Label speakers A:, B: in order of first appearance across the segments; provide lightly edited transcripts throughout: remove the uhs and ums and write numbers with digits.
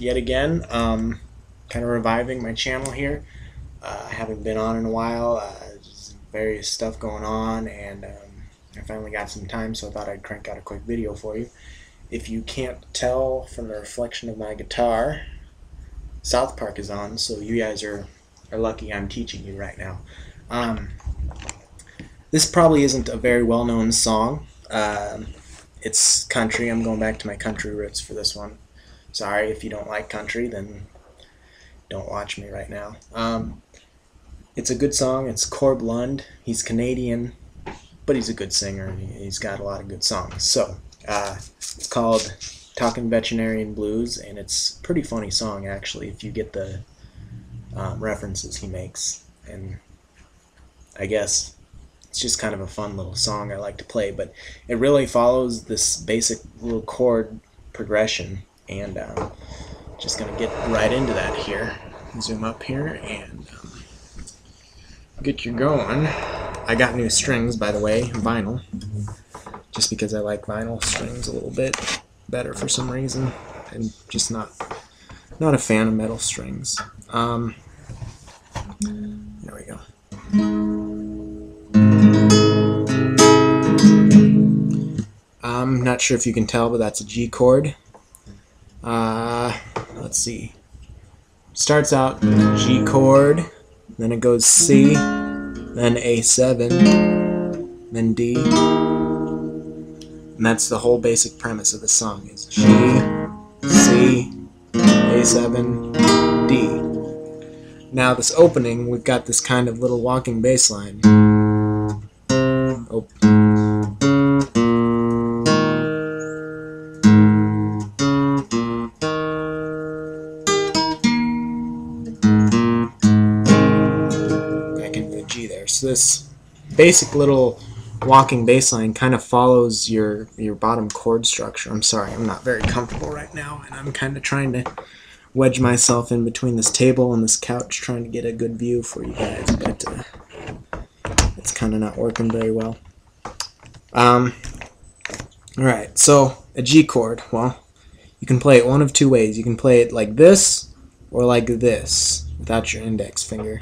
A: yet again. Kind of reviving my channel here. I haven't been on in a while. There's various stuff going on, and I finally got some time, so I thought I'd crank out a quick video for you. If you can't tell from the reflection of my guitar, South Park is on, so you guys are lucky I'm teaching you right now. This probably isn't a very well-known song. It's country. I'm going back to my country roots for this one. Sorry if you don't like country, then don't watch me right now. It's a good song. It's Corb Lund. He's Canadian, but he's a good singer. He's got a lot of good songs. So it's called Talkin Veterinarian Blues, and it's a pretty funny song actually if you get the references he makes. And I guess it's just kind of a fun little song I like to play, but it really follows this basic little chord progression, and just gonna get right into that here. Zoom up here and get you going. I got new strings, by the way, vinyl, just because I like vinyl strings a little bit better for some reason. I'm just not a fan of metal strings. There we go. I'm not sure if you can tell, but that's a G chord. Let's see. Starts out G chord, then it goes C, then A7, then D. And that's the whole basic premise of the song, is G, C, A7, D. Now this opening, we've got this kind of little walking bass line. Oh. Back into the G there. So this basic little walking bass line kind of follows your bottom chord structure. I'm sorry, I'm not very comfortable right now, and I'm kind of trying to wedge myself in between this table and this couch trying to get a good view for you guys, but it's kind of not working very well. Alright, so a G chord, well, you can play it one of two ways. You can play it like this or like this without your index finger.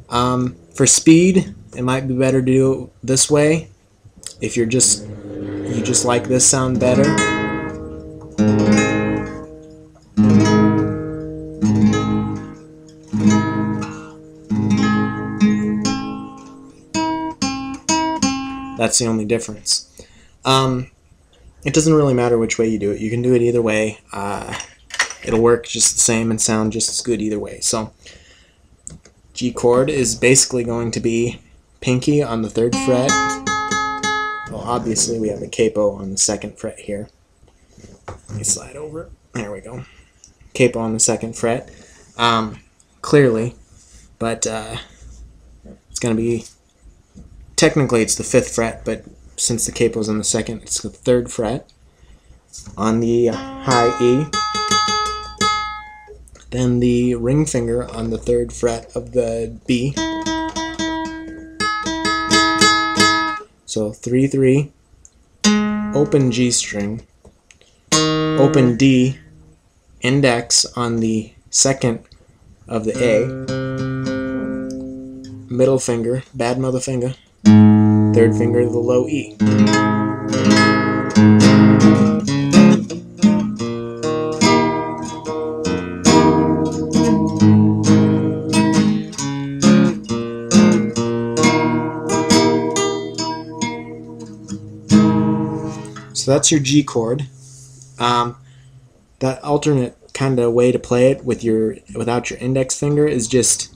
A: For speed, it might be better to do it this way if you just like this sound better. That's the only difference. It doesn't really matter which way you do it. You can do it either way. It'll work just the same and sound just as good either way. So G chord is basically going to be pinky on the 3rd fret. Well, obviously we have a capo on the 2nd fret here. Let me slide over. There we go. Capo on the 2nd fret. Clearly, but it's going to be, technically it's the 5th fret, but since the capo's on the 2nd, it's the 3rd fret on the high E. Then the ring finger on the 3rd fret of the B. So 3-3, open G string, open D, index on the 2nd of the A, middle finger, bad mother finger, 3rd finger, the low E. So that's your G chord. That alternate kind of way to play it without your index finger is just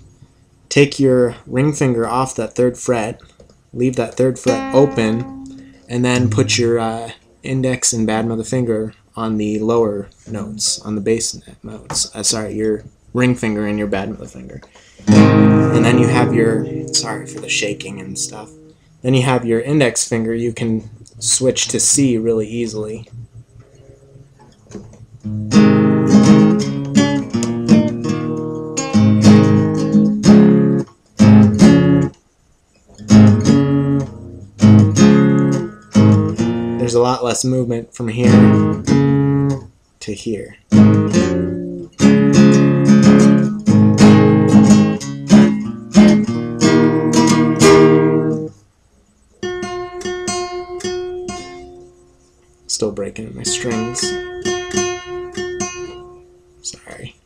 A: take your ring finger off that 3rd fret, leave that 3rd fret open, and then put your index and bad mother finger on the lower notes, on the bass notes. Sorry, your ring finger and your bad mother finger. And then you have your, sorry for the shaking and stuff. Then you have your index finger. You can switch to C really easily. There's a lot less movement from here to here. Still breaking my strings. Sorry.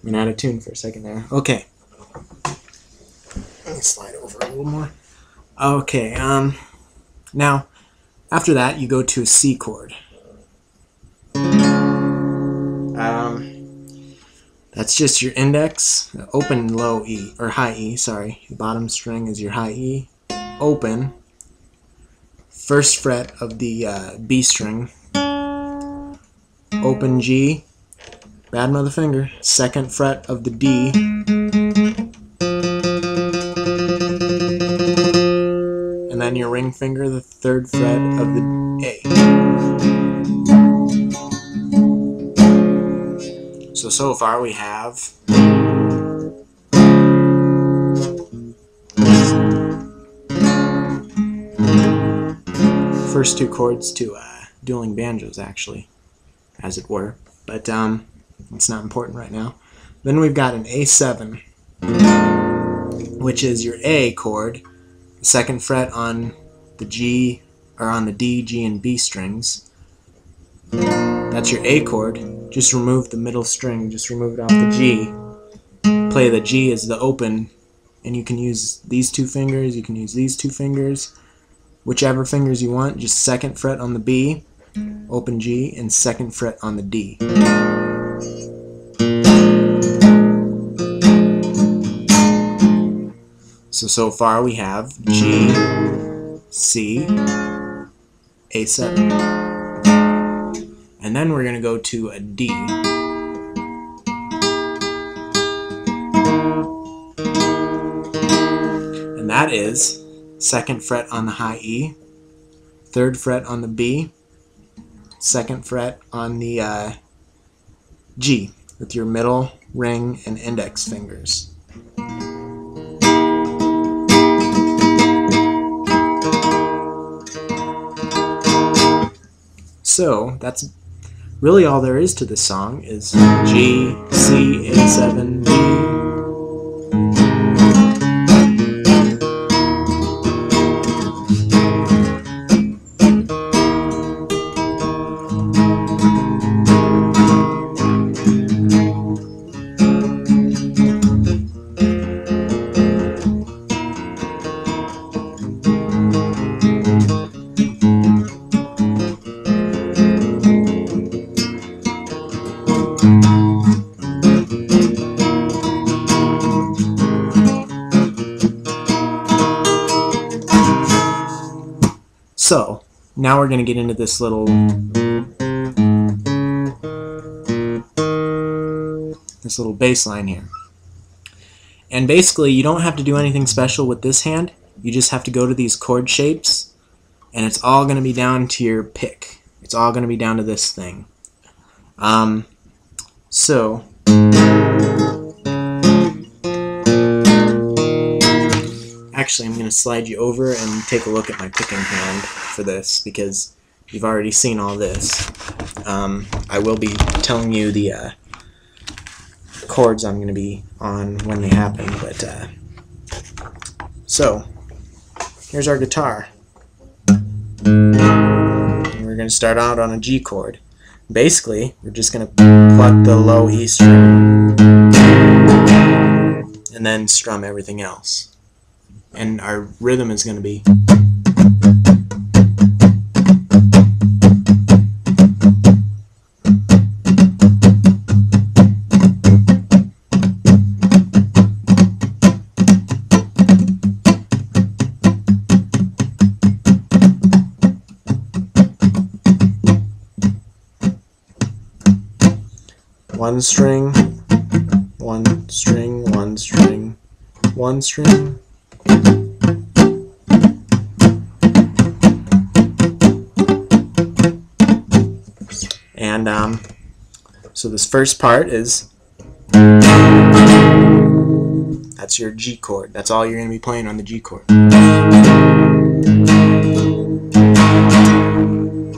A: Went out of tune for a second there. Okay. Let me slide over a little more. Okay, now, after that, you go to a C chord. That's just your index, open, low E, or high E, sorry. The bottom string is your high E, open, first fret of the B string, open G, bad mother finger, second fret of the D, and then your ring finger, the third fret of the A. So far we have first two chords to dueling banjos, actually, as it were, but it's not important right now. Then we've got an A7, which is your A chord, the second fret on the G, or on the D, G, and B strings. That's your A chord. Just remove the middle string, just remove it off the G. Play the G as the open, and you can use these two fingers, you can use these two fingers, whichever fingers you want. Just second fret on the B, open G, and second fret on the D. So far we have G, C, A7. And then we're going to go to a D. And that is second fret on the high E, third fret on the B, second fret on the G with your middle, ring, and index fingers. So that's really all there is to this song, is G, C, A7, D. So, now we're going to get into this little bass line here. And basically, you don't have to do anything special with this hand. You just have to go to these chord shapes, and it's all going to be down to your pick. It's all going to be down to this thing. Actually, I'm going to slide you over and take a look at my picking hand for this, because you've already seen all this. I will be telling you the chords I'm going to be on when they happen, but so here's our guitar. And we're going to start out on a G chord. Basically, we're just going to pluck the low E string and then strum everything else. And our rhythm is going to be one string, one string, one string, one string. And so this first part is, that's your G chord. That's all you're going to be playing on the G chord.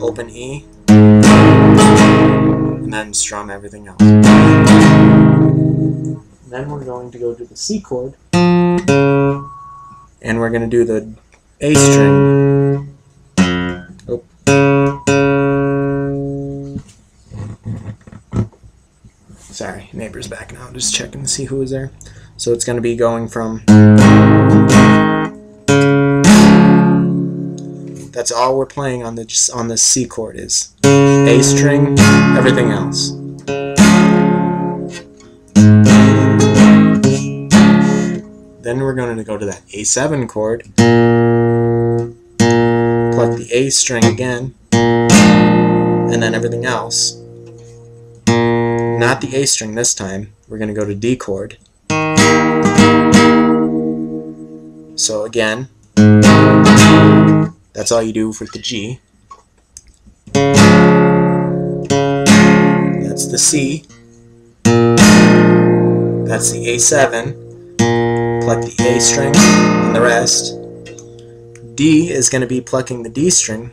A: Open E, and then strum everything else. Then we're going to go to the C chord, and we're going to do the A string, neighbor's back now. Just checking to see who is there. So it's going to be going from... That's all we're playing on the C chord is A string, everything else. Then we're going to go to that A7 chord, pluck the A string again, and then everything else. Not the A string this time. We're going to go to D chord. So again, that's all you do for the G. That's the C. That's the A7. Pluck the A string and the rest. D is going to be plucking the D string.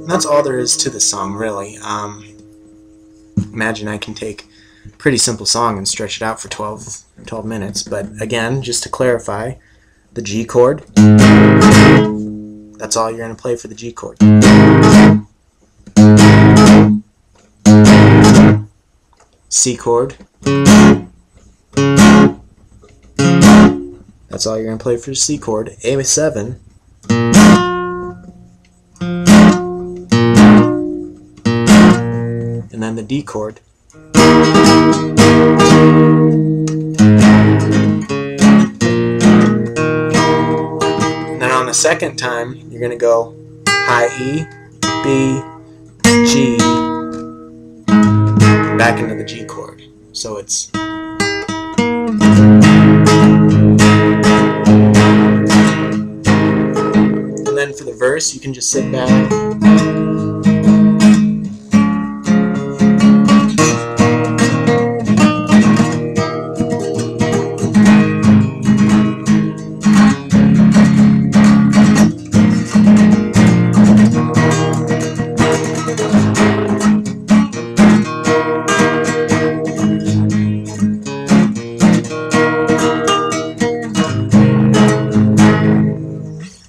A: That's all there is to the song, really. Imagine I can take a pretty simple song and stretch it out for 12 minutes. But again, just to clarify, the G chord, that's all you're going to play for the G chord. C chord, that's all you're going to play for the C chord. A7, and then the D chord. And then on the second time, you're going to go high E, B, G, back into the G chord. So it's... And then for the verse, you can just sit back.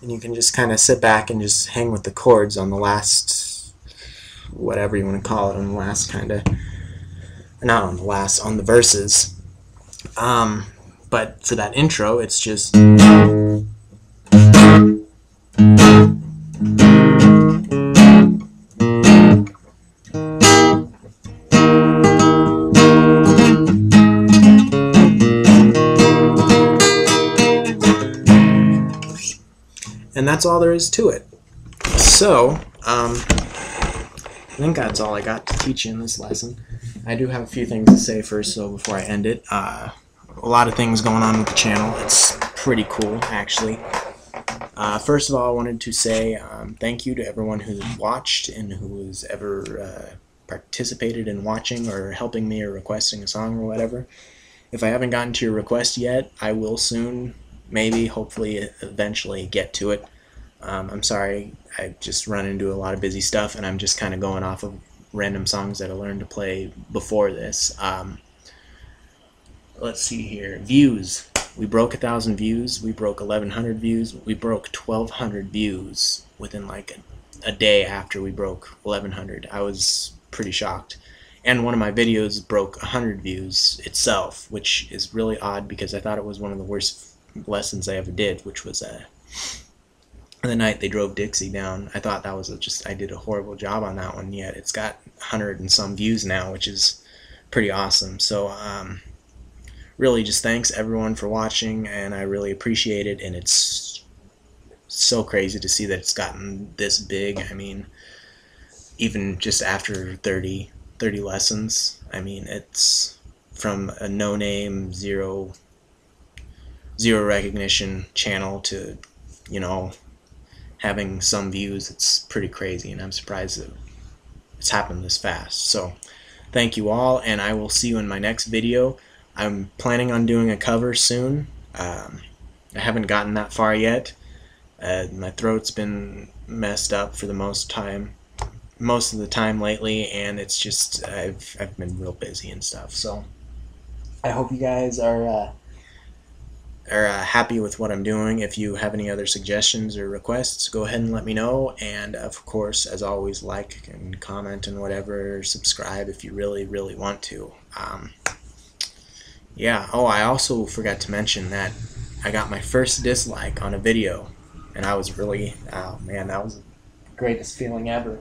A: You can just kind of sit back and just hang with the chords on the last, whatever you want to call it, on the last kind of, not on the last, on the verses. But for that intro, it's just... And that's all there is to it. So, I think that's all I got to teach you in this lesson. I do have a few things to say first, so before I end it. A lot of things going on with the channel. It's pretty cool, actually. First of all, I wanted to say thank you to everyone who's watched and who has ever participated in watching or helping me or requesting a song or whatever. If I haven't gotten to your request yet, I will soon. Maybe, hopefully, eventually get to it. I'm sorry, I just run into a lot of busy stuff, and I'm just kind of going off of random songs that I learned to play before this. Let's see here. Views. We broke 1,000 views. We broke 1,100 views. We broke 1,200 views within like a day after we broke 1,100. I was pretty shocked. And one of my videos broke 100 views itself, which is really odd because I thought it was one of the worst lessons I ever did, which was the night they drove Dixie down. I thought that was I did a horrible job on that one, yet it's got 100 and some views now, which is pretty awesome. So really just thanks everyone for watching, and I really appreciate it, and it's so crazy to see that it's gotten this big. I mean, even just after 30 lessons, I mean, it's from a no-name, zero recognition channel to, you know, having some views. It's pretty crazy, and I'm surprised that it's happened this fast. So thank you all, and I will see you in my next video. I'm planning on doing a cover soon. I haven't gotten that far yet. My throat's been messed up for the most of the time lately, and it's just I've been real busy and stuff. So I hope you guys are happy with what I'm doing. If you have any other suggestions or requests, go ahead and let me know. And of course, as always, like and comment and whatever, subscribe if you really, really want to. Yeah, oh, I also forgot to mention that I got my first dislike on a video, and I was really, oh man, that was the greatest feeling ever.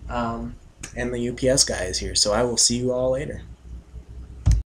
A: And the UPS guy is here, so I will see you all later.